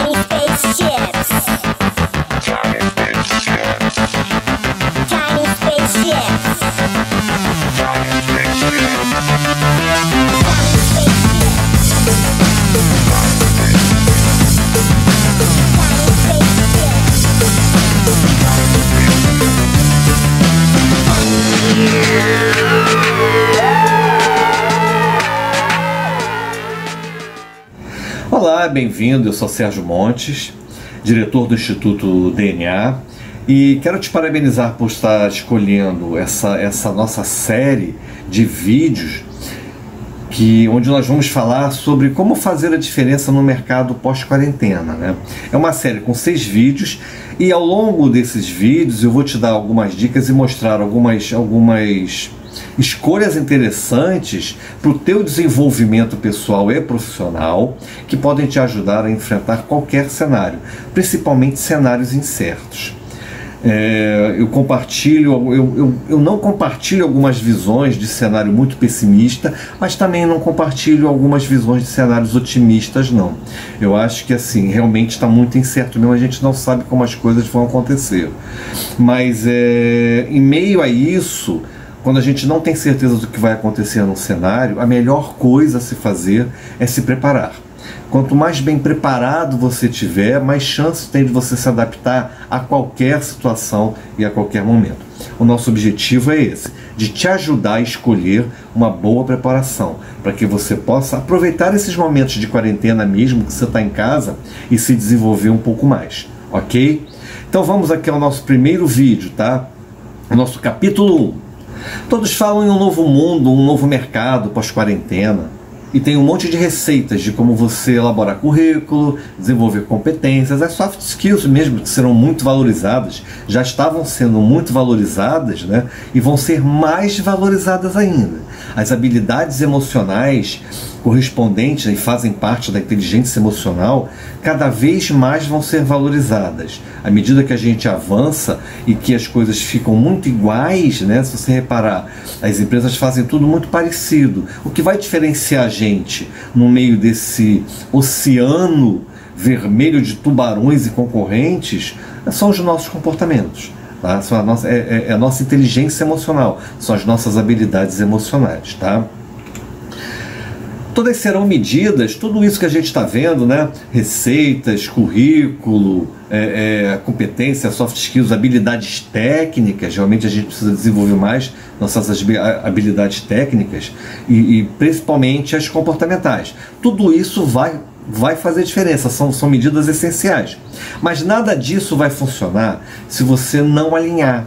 Tiny spaceships. Tiny spaceships. Tiny spaceships. Tiny spaceships. Olá, bem-vindo, eu sou Sérgio Montes, diretor do Instituto DNA, e quero te parabenizar por estar escolhendo essa nossa série de vídeos onde nós vamos falar sobre como fazer a diferença no mercado pós-quarentena, né? É uma série com 6 vídeos e ao longo desses vídeos eu vou te dar algumas dicas e mostrar algumas escolhas interessantes para o teu desenvolvimento pessoal e profissional que podem te ajudar a enfrentar qualquer cenário, principalmente cenários incertos. Eu não compartilho algumas visões de cenário muito pessimista, mas também não compartilho algumas visões de cenários otimistas, não. Eu acho que assim, realmente está muito incerto mesmo, a gente não sabe como as coisas vão acontecer. Mas em meio a isso, quando a gente não tem certeza do que vai acontecer no cenário, a melhor coisa a se fazer é se preparar. Quanto mais bem preparado você tiver, mais chance tem de você se adaptar a qualquer situação e a qualquer momento. O nosso objetivo é esse, de te ajudar a escolher uma boa preparação, para que você possa aproveitar esses momentos de quarentena mesmo, que você está em casa, e se desenvolver um pouco mais, ok? Então vamos aqui ao nosso primeiro vídeo, tá? O nosso capítulo 1. Todos falam em um novo mundo, um novo mercado pós-quarentena. E tem um monte de receitas de como você elaborar currículo, desenvolver competências, as soft skills mesmo, que serão muito valorizadas, já estavam sendo muito valorizadas, né? E vão ser mais valorizadas ainda. As habilidades emocionais correspondentes e fazem parte da inteligência emocional, cada vez mais vão ser valorizadas. À medida que a gente avança e que as coisas ficam muito iguais, né? Se você reparar, as empresas fazem tudo muito parecido. O que vai diferenciar a gente no meio desse oceano vermelho de tubarões e concorrentes são os nossos comportamentos. Tá? É a nossa inteligência emocional, são as nossas habilidades emocionais, tá? Todas serão medidas, tudo isso que a gente está vendo, né? Receitas, currículo, competência, soft skills, habilidades técnicas. Realmente a gente precisa desenvolver mais nossas habilidades técnicas e principalmente as comportamentais. Tudo isso vai fazer diferença, são medidas essenciais. Mas nada disso vai funcionar se você não alinhar.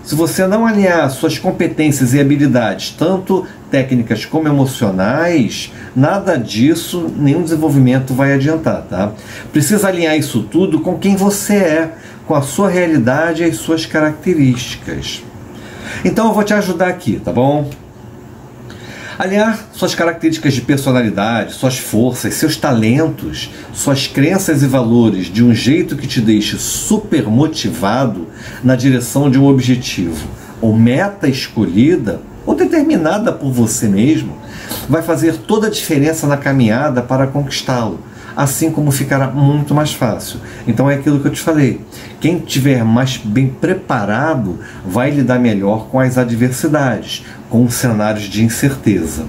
Se você não alinhar suas competências e habilidades, tanto técnicas como emocionais, nada disso, nenhum desenvolvimento vai adiantar, tá? Precisa alinhar isso tudo com quem você é, com a sua realidade e as suas características. Então eu vou te ajudar aqui, tá bom? Alinhar suas características de personalidade, suas forças, seus talentos, suas crenças e valores de um jeito que te deixe super motivado na direção de um objetivo ou meta escolhida ou determinada por você mesmo, vai fazer toda a diferença na caminhada para conquistá-lo, assim como ficará muito mais fácil. Então é aquilo que eu te falei, quem estiver mais bem preparado vai lidar melhor com as adversidades, com os cenários de incerteza.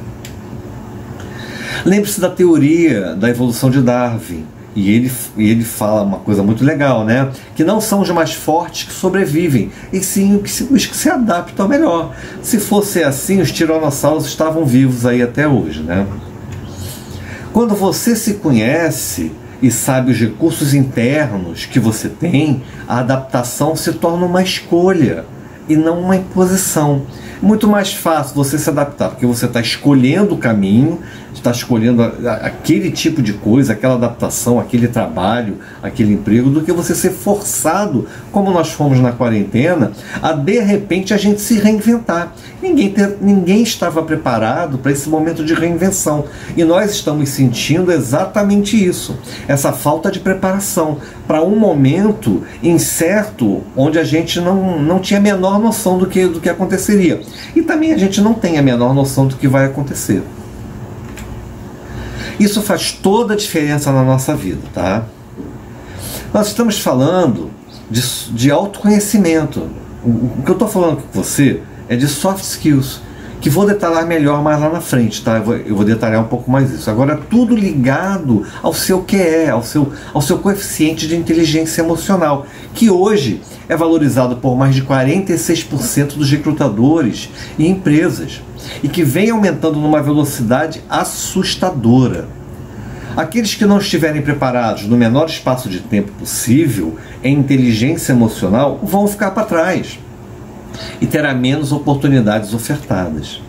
Lembre-se da teoria da evolução de Darwin, e ele fala uma coisa muito legal, né? Que não são os mais fortes que sobrevivem, e sim os que se adaptam ao melhor. Se fosse assim, os tiranossauros estavam vivos aí até hoje, né? Quando você se conhece e sabe os recursos internos que você tem, a adaptação se torna uma escolha e não uma imposição. Muito mais fácil você se adaptar, porque você está escolhendo o caminho, está escolhendo aquele tipo de coisa, aquela adaptação, aquele trabalho, aquele emprego, do que você ser forçado, como nós fomos na quarentena, a de repente a gente se reinventar. Ninguém estava preparado para esse momento de reinvenção. E nós estamos sentindo exatamente isso, essa falta de preparação para um momento incerto, onde a gente não tinha a menor noção do que aconteceria. E também a gente não tem a menor noção do que vai acontecer. Isso faz toda a diferença na nossa vida, tá? Nós estamos falando de autoconhecimento. O que eu estou falando com você é de soft skills, que vou detalhar melhor mais lá na frente, tá? Eu vou detalhar um pouco mais isso. Agora, tudo ligado ao seu QE, ao seu coeficiente de inteligência emocional, que hoje é valorizado por mais de 46% dos recrutadores e empresas, e que vem aumentando numa velocidade assustadora. Aqueles que não estiverem preparados no menor espaço de tempo possível em inteligência emocional vão ficar para trás e terá menos oportunidades ofertadas.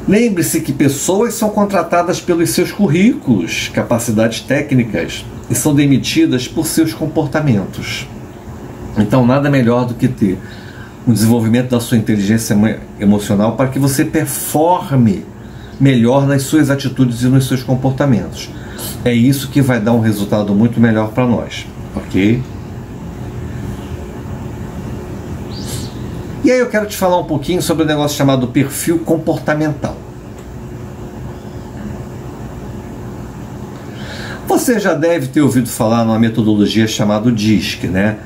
Lembre-se que pessoas são contratadas pelos seus currículos, capacidades técnicas, e são demitidas por seus comportamentos. Então, nada melhor do que ter o desenvolvimento da sua inteligência emocional para que você performe melhor nas suas atitudes e nos seus comportamentos. É isso que vai dar um resultado muito melhor para nós, ok? E aí eu quero te falar um pouquinho sobre o negócio chamado perfil comportamental. Você já deve ter ouvido falar numa metodologia chamada DISC, né?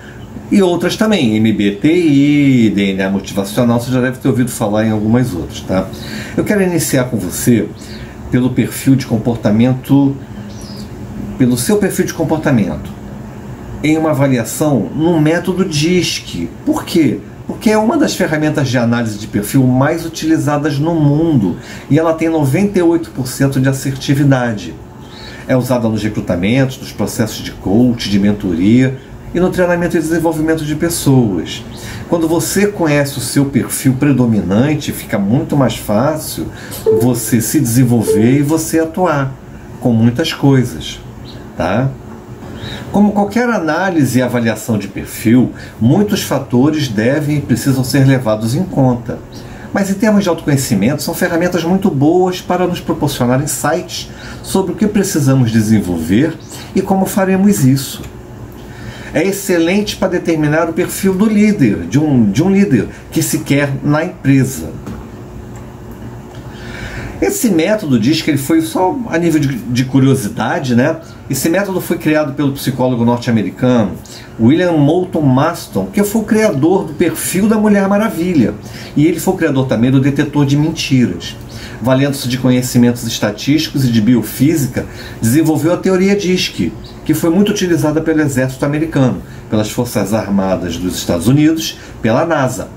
E outras também, MBTI, DNA motivacional, você já deve ter ouvido falar em algumas outras, tá? Eu quero iniciar com você pelo perfil de comportamento, pelo seu perfil de comportamento, em uma avaliação no método DISC. Por quê? Porque é uma das ferramentas de análise de perfil mais utilizadas no mundo e ela tem 98% de assertividade. É usada nos recrutamentos, nos processos de coach, de mentoria e no treinamento e desenvolvimento de pessoas. Quando você conhece o seu perfil predominante, fica muito mais fácil você se desenvolver e você atuar com muitas coisas, tá? Como qualquer análise e avaliação de perfil, muitos fatores devem e precisam ser levados em conta. Mas em termos de autoconhecimento, são ferramentas muito boas para nos proporcionar insights sobre o que precisamos desenvolver e como faremos isso. É excelente para determinar o perfil do líder, de um líder que se quer na empresa. Esse método diz que ele foi só a nível de curiosidade, né? Esse método foi criado pelo psicólogo norte-americano William Moulton Marston, que foi o criador do perfil da Mulher Maravilha. E ele foi o criador também do detetor de mentiras. Valendo-se de conhecimentos estatísticos e de biofísica, desenvolveu a teoria DISC, que foi muito utilizada pelo exército americano, pelas Forças Armadas dos Estados Unidos, pela NASA,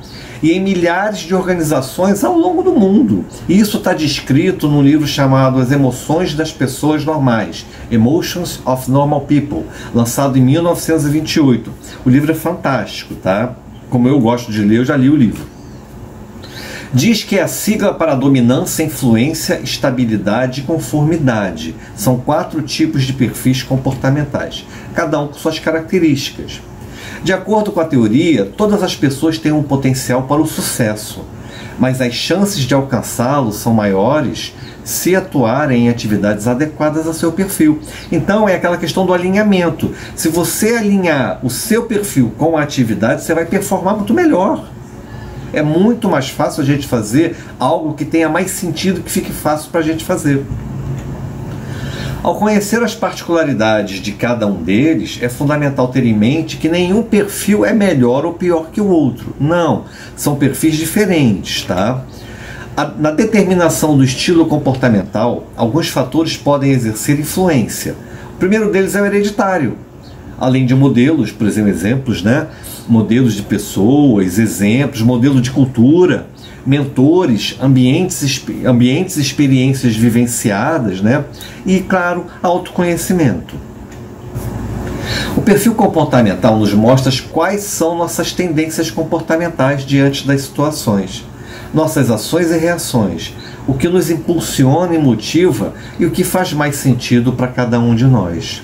e em milhares de organizações ao longo do mundo. E isso está descrito num livro chamado As Emoções das Pessoas Normais, Emotions of Normal People, lançado em 1928. O livro é fantástico, tá? Como eu gosto de ler, eu já li o livro. Diz que é a sigla para dominância, influência, estabilidade e conformidade. São 4 tipos de perfis comportamentais, cada um com suas características. De acordo com a teoria, todas as pessoas têm um potencial para o sucesso, mas as chances de alcançá-lo são maiores se atuarem em atividades adequadas ao seu perfil. Então é aquela questão do alinhamento. Se você alinhar o seu perfil com a atividade, você vai performar muito melhor. É muito mais fácil a gente fazer algo que tenha mais sentido, que fique fácil para a gente fazer. Ao conhecer as particularidades de cada um deles, é fundamental ter em mente que nenhum perfil é melhor ou pior que o outro. Não, são perfis diferentes, tá? Na determinação do estilo comportamental, alguns fatores podem exercer influência. O primeiro deles é o hereditário. Além de modelos, por exemplos, né? Modelos de pessoas, exemplos, modelo de cultura, mentores, ambientes e experiências vivenciadas, né? E, claro, autoconhecimento. O perfil comportamental nos mostra quais são nossas tendências comportamentais diante das situações, nossas ações e reações, o que nos impulsiona e motiva e o que faz mais sentido para cada um de nós.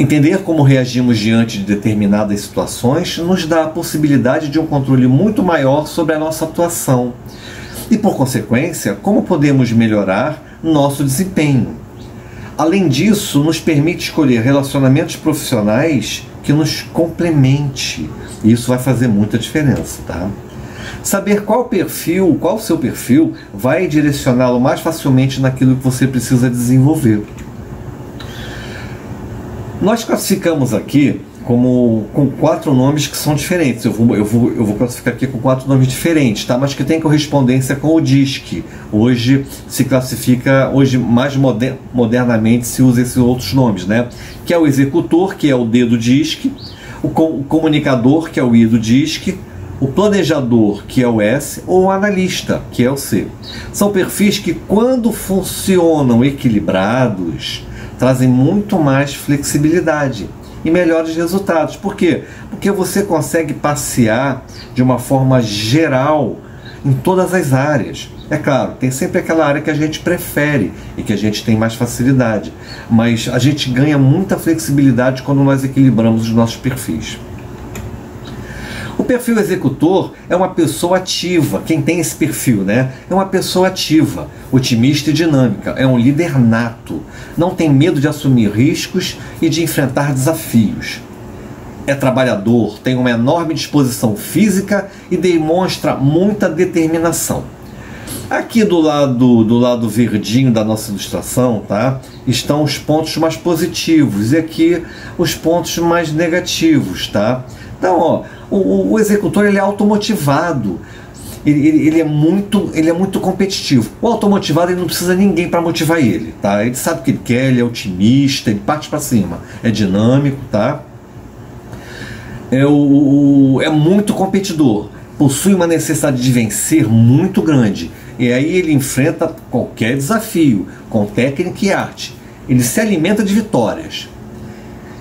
Entender como reagimos diante de determinadas situações nos dá a possibilidade de um controle muito maior sobre a nossa atuação e, por consequência, como podemos melhorar nosso desempenho. Além disso, nos permite escolher relacionamentos profissionais que nos complemente. E isso vai fazer muita diferença, tá? Saber qual o seu perfil, vai direcioná-lo mais facilmente naquilo que você precisa desenvolver. Nós classificamos aqui com 4 nomes que são diferentes. Eu vou classificar aqui com 4 nomes diferentes, tá? Mas que tem correspondência com o DISC. Hoje se classifica, mais modernamente se usa esses outros nomes, né? Que é o executor, que é o D do DISC, o comunicador, que é o I do DISC, o planejador, que é o S, ou o analista, que é o C. São perfis que, quando funcionam equilibrados, trazem muito mais flexibilidade e melhores resultados. Por quê? Porque você consegue passear de uma forma geral em todas as áreas. É claro, tem sempre aquela área que a gente prefere e que a gente tem mais facilidade, mas a gente ganha muita flexibilidade quando nós equilibramos os nossos perfis. O perfil executor é uma pessoa ativa. Quem tem esse perfil, né? É uma pessoa ativa, otimista e dinâmica. É um líder nato. Não tem medo de assumir riscos e de enfrentar desafios. É trabalhador, tem uma enorme disposição física e demonstra muita determinação. Aqui do lado verdinho da nossa ilustração, tá? Estão os pontos mais positivos e aqui os pontos mais negativos, tá? Então, ó, o executor, ele é automotivado, ele é muito competitivo. O automotivado, ele não precisa de ninguém para motivar ele, tá? Ele sabe o que ele quer, ele é otimista, ele parte para cima, é dinâmico, tá? É muito competidor, possui uma necessidade de vencer muito grande, e aí ele enfrenta qualquer desafio com técnica e arte. Ele se alimenta de vitórias.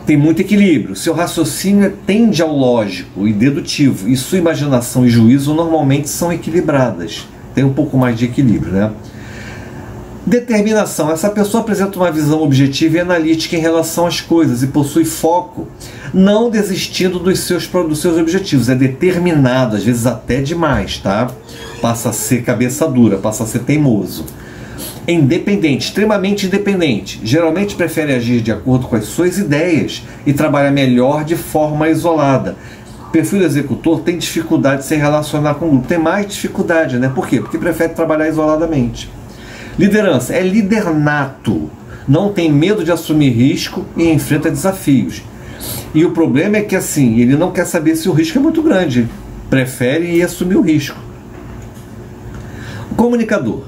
Tem muito equilíbrio, seu raciocínio tende ao lógico e dedutivo, e sua imaginação e juízo normalmente são equilibradas. Tem um pouco mais de equilíbrio, né? Determinação. Essa pessoa apresenta uma visão objetiva e analítica em relação às coisas e possui foco, não desistindo dos seus objetivos. É determinado, às vezes até demais, tá? Passa a ser cabeça dura, passa a ser teimoso. Independente, extremamente independente. Geralmente prefere agir de acordo com as suas ideias e trabalha melhor de forma isolada. O perfil do executor tem dificuldade de se relacionar com o grupo. Tem mais dificuldade, né? Por quê? Porque prefere trabalhar isoladamente. Liderança. É líder nato. Não tem medo de assumir risco e enfrenta desafios. E o problema é que, assim, ele não quer saber se o risco é muito grande. Prefere ir assumir o risco. O comunicador.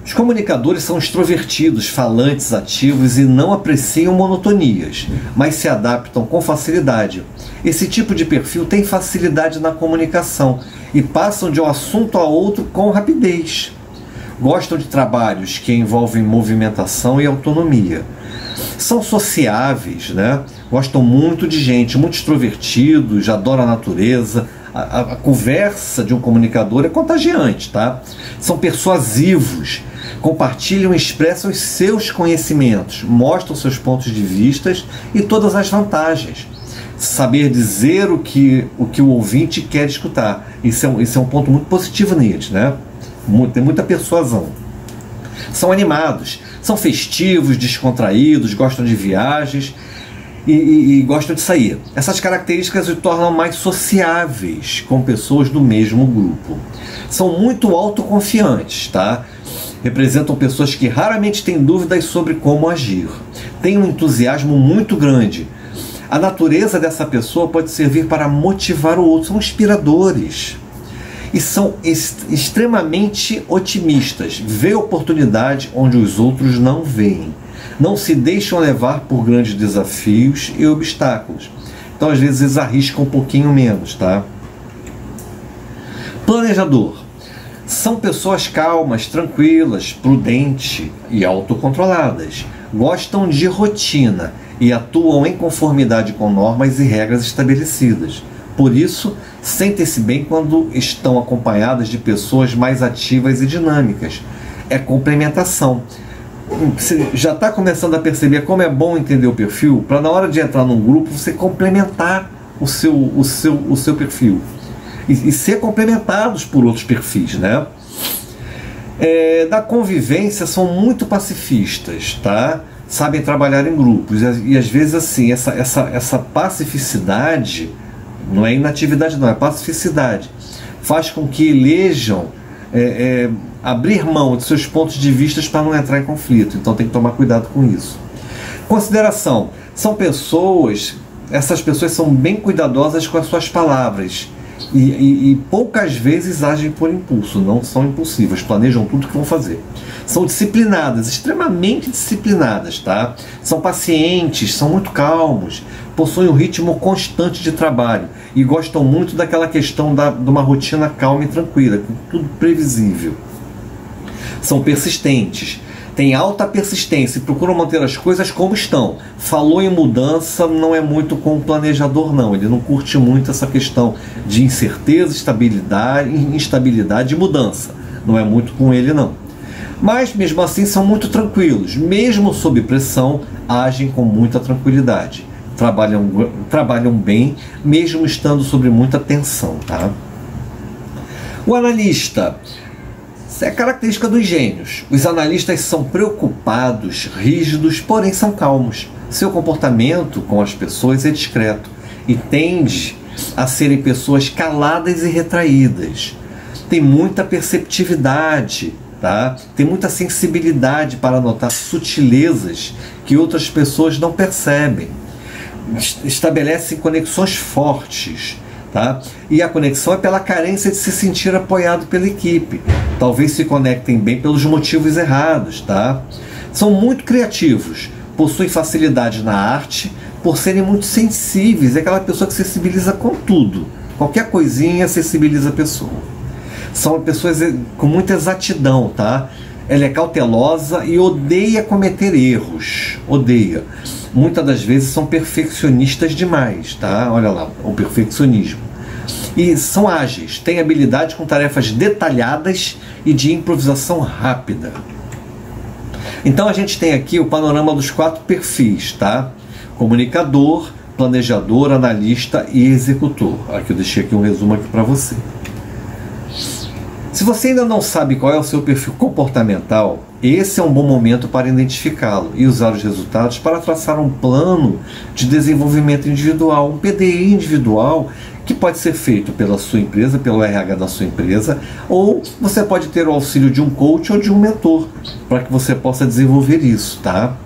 Os comunicadores são extrovertidos, falantes, ativos e não apreciam monotonias, mas se adaptam com facilidade. Esse tipo de perfil tem facilidade na comunicação e passam de um assunto a outro com rapidez. Gostam de trabalhos que envolvem movimentação e autonomia. São sociáveis, né? Gostam muito de gente, muito extrovertidos, adoram a natureza. A conversa de um comunicador é contagiante, tá? São persuasivos, compartilham e expressam os seus conhecimentos, mostram seus pontos de vista e todas as vantagens. Saber dizer o que o ouvinte quer escutar. Isso é um ponto muito positivo neles, né? Tem muita persuasão. São animados, são festivos, descontraídos, gostam de viagens e gostam de sair. Essas características os tornam mais sociáveis com pessoas do mesmo grupo. São muito autoconfiantes, tá? Representam pessoas que raramente têm dúvidas sobre como agir. Têm um entusiasmo muito grande. A natureza dessa pessoa pode servir para motivar o outro. São inspiradores. E são extremamente otimistas. Vê oportunidade onde os outros não veem. Não se deixam levar por grandes desafios e obstáculos. Então, às vezes, eles arriscam um pouquinho menos, tá? Planejador. São pessoas calmas, tranquilas, prudentes e autocontroladas. Gostam de rotina e atuam em conformidade com normas e regras estabelecidas. Por isso, sentem-se bem quando estão acompanhadas de pessoas mais ativas e dinâmicas. É complementação. Você já está começando a perceber como é bom entender o perfil, para na hora de entrar num grupo você complementar o seu perfil e ser complementados por outros perfis, né? Da convivência, são muito pacifistas, tá? Sabem trabalhar em grupos e às vezes assim essa pacificidade não é inatividade, não, é pacificidade, faz com que elejam abrir mão de seus pontos de vista para não entrar em conflito. Então tem que tomar cuidado com isso. Consideração. Essas pessoas são bem cuidadosas com as suas palavras e poucas vezes agem por impulso, não são impulsivas, planejam tudo que vão fazer. São disciplinadas, extremamente disciplinadas, tá? São pacientes, são muito calmos, possuem um ritmo constante de trabalho e gostam muito daquela questão de uma rotina calma e tranquila, tudo previsível. São persistentes, têm alta persistência e procuram manter as coisas como estão. Falou em mudança, não é muito com o planejador, não. Ele não curte muito essa questão de incerteza, instabilidade e mudança. Não é muito com ele, não. Mas, mesmo assim, são muito tranquilos. Mesmo sob pressão, agem com muita tranquilidade. Trabalham bem, mesmo estando sob muita tensão, tá? O analista. Essa é a característica dos gênios. Os analistas são preocupados, rígidos, porém são calmos. Seu comportamento com as pessoas é discreto e tende a serem pessoas caladas e retraídas. Tem muita perceptividade, tá? Tem muita sensibilidade para notar sutilezas que outras pessoas não percebem. Estabelecem conexões fortes. Tá? E a conexão é pela carência de se sentir apoiado pela equipe. Talvez se conectem bem pelos motivos errados. Tá? São muito criativos, possuem facilidade na arte, por serem muito sensíveis. É aquela pessoa que sensibiliza com tudo. Qualquer coisinha sensibiliza a pessoa. São pessoas com muita exatidão. Tá? Ela é cautelosa e odeia cometer erros. Odeia. Muitas das vezes são perfeccionistas demais, tá? Olha lá, o perfeccionismo. E são ágeis, têm habilidade com tarefas detalhadas e de improvisação rápida. Então a gente tem aqui o panorama dos 4 perfis, tá? Comunicador, planejador, analista e executor. Aqui eu deixei aqui um resumo aqui para você. Se você ainda não sabe qual é o seu perfil comportamental, esse é um bom momento para identificá-lo e usar os resultados para traçar um plano de desenvolvimento individual, um PDI individual, que pode ser feito pela sua empresa, pelo RH da sua empresa, ou você pode ter o auxílio de um coach ou de um mentor, para que você possa desenvolver isso, tá?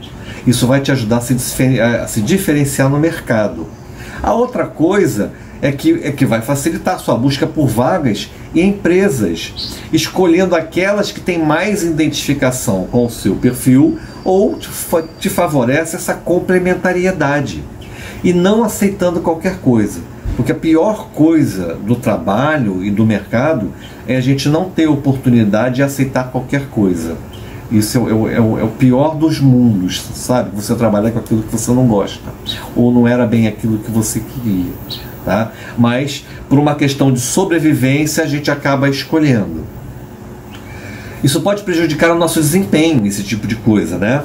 Isso vai te ajudar a se diferenciar no mercado. A outra coisa é que vai facilitar a sua busca por vagas e empresas, escolhendo aquelas que têm mais identificação com o seu perfil ou te favorece essa complementariedade e não aceitando qualquer coisa, porque a pior coisa do trabalho e do mercado é a gente não ter oportunidade de aceitar qualquer coisa. Isso é o pior dos mundos, sabe? Você trabalhar com aquilo que você não gosta ou não era bem aquilo que você queria. Tá? Mas por uma questão de sobrevivência a gente acaba escolhendo. Isso pode prejudicar o nosso desempenho, esse tipo de coisa, né?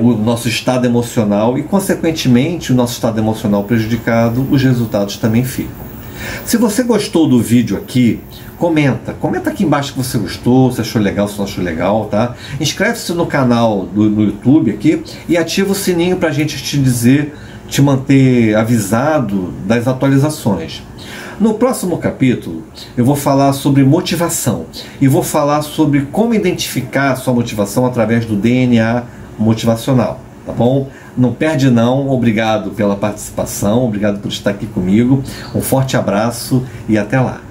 O nosso estado emocional e, consequentemente, o nosso estado emocional prejudicado, os resultados também ficam. Se você gostou do vídeo aqui, comenta aqui embaixo que você gostou, se achou legal, se não achou legal, tá? Inscreve-se no canal no YouTube aqui e ativa o sininho para a gente te manter avisado das atualizações. No próximo capítulo eu vou falar sobre motivação e vou falar sobre como identificar a sua motivação através do DNA motivacional, tá bom? Não perde não, obrigado pela participação, obrigado por estar aqui comigo, um forte abraço e até lá.